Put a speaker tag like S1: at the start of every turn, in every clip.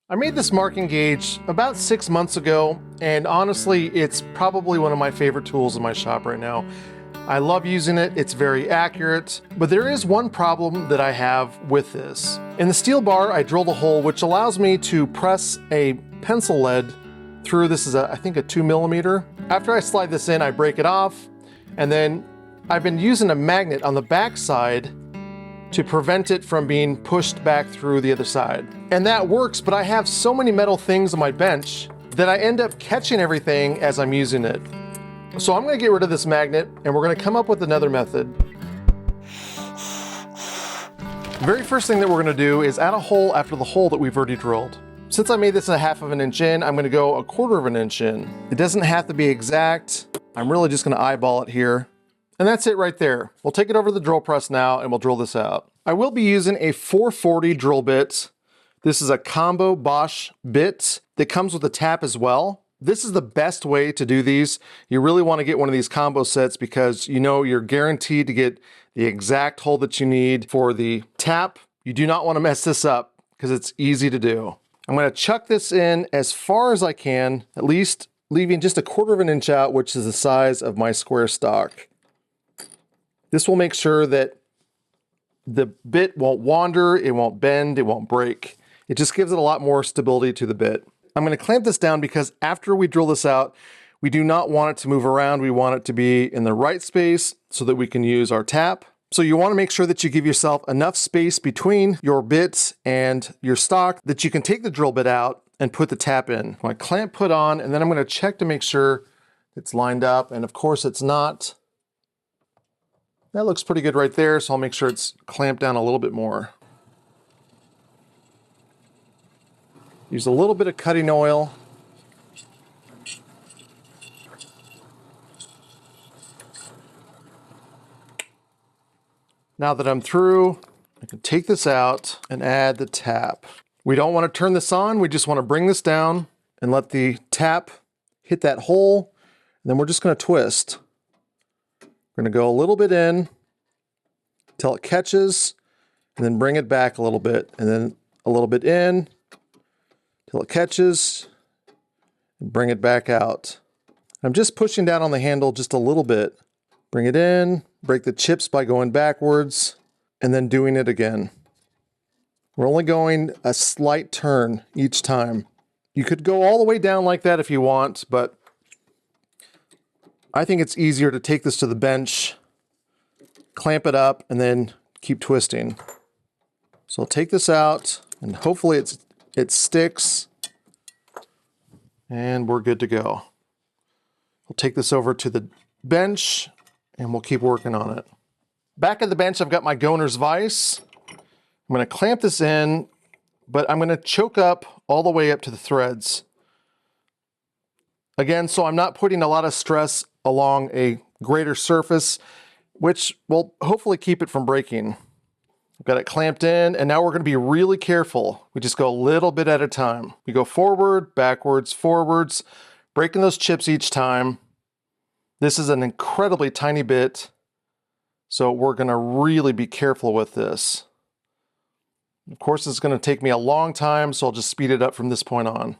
S1: I made this marking gauge about 6 months ago, and honestly, it's probably one of my favorite tools in my shop right now. I love using it, it's very accurate, but there is one problem that I have with this. In the steel bar, I drilled a hole which allows me to press a pencil lead through. This is I think a 2mm. After I slide this in, I break it off, and then I've been using a magnet on the back side to prevent it from being pushed back through the other side. And that works, but I have so many metal things on my bench that I end up catching everything as I'm using it. So I'm gonna get rid of this magnet and we're gonna come up with another method. The very first thing that we're gonna do is add a hole after the hole that we've already drilled. Since I made this 1/2 of an inch in, I'm gonna go 1/4 of an inch in. It doesn't have to be exact. I'm really just gonna eyeball it here. And that's it right there. We'll take it over to the drill press now and we'll drill this out. I will be using a 440 drill bit. This is a combo Bosch bit that comes with a tap as well. This is the best way to do these. You really want to get one of these combo sets because you know you're guaranteed to get the exact hole that you need for the tap. You do not want to mess this up because it's easy to do. I'm going to chuck this in as far as I can, at least leaving just 1/4 of an inch out, which is the size of my square stock. This will make sure that the bit won't wander, it won't bend, it won't break. It just gives it a lot more stability to the bit. I'm going to clamp this down because after we drill this out, we do not want it to move around. We want it to be in the right space so that we can use our tap. So you want to make sure that you give yourself enough space between your bits and your stock that you can take the drill bit out and put the tap in. My clamp put on, and then I'm going to check to make sure it's lined up, and of course it's not. That looks pretty good right there, so I'll make sure it's clamped down a little bit more. Use a little bit of cutting oil. Now that I'm through, I can take this out and add the tap. We don't want to turn this on, we just want to bring this down and let the tap hit that hole, and then we're just going to twist. We're going to go a little bit in until it catches, and then bring it back a little bit, and then a little bit in until it catches, and bring it back out. I'm just pushing down on the handle just a little bit. Bring it in, break the chips by going backwards, and then doing it again. We're only going a slight turn each time. You could go all the way down like that if you want, but I think it's easier to take this to the bench, clamp it up, and then keep twisting. So I'll take this out, and hopefully it sticks, and we're good to go. We'll take this over to the bench, and we'll keep working on it. Back at the bench, I've got my Goner's vise. I'm going to clamp this in, but I'm going to choke up all the way up to the threads. Again, so I'm not putting a lot of stress along a greater surface, which will hopefully keep it from breaking. I've got it clamped in, and now we're going to be really careful. We just go a little bit at a time. We go forward, backwards, forwards, breaking those chips each time. This is an incredibly tiny bit, so we're going to really be careful with this. Of course, it's going to take me a long time, so I'll just speed it up from this point on.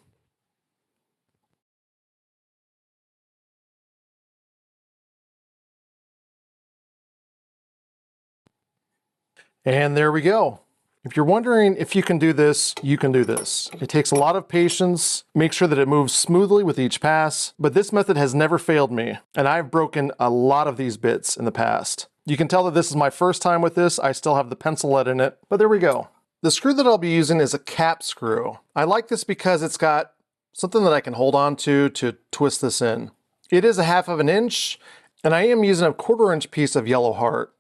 S1: And there we go. If you're wondering if you can do this, you can do this. It takes a lot of patience. Make sure that it moves smoothly with each pass, but this method has never failed me, and I've broken a lot of these bits in the past. You can tell that this is my first time with this. I still have the pencil lead in it, but there we go. The screw that I'll be using is a cap screw. I like this because it's got something that I can hold on to twist this in. It is 1/2 of an inch, and I am using a 1/4 inch piece of yellow heart.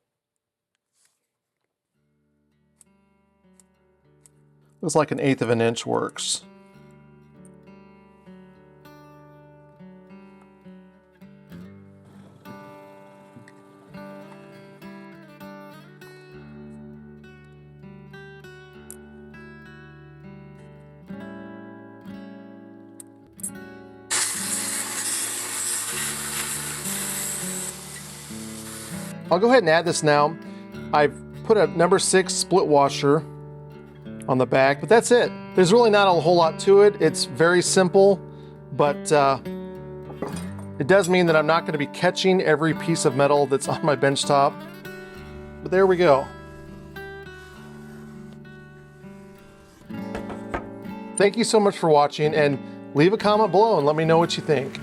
S1: Looks like an 1/8 of an inch works. I'll go ahead and add this now. I've put a number 6 split washer on the back, but that's it. There's really not a whole lot to it. It's very simple, but it does mean that I'm not going to be catching every piece of metal that's on my bench top. But there we go. Thank you so much for watching, and leave a comment below and let me know what you think.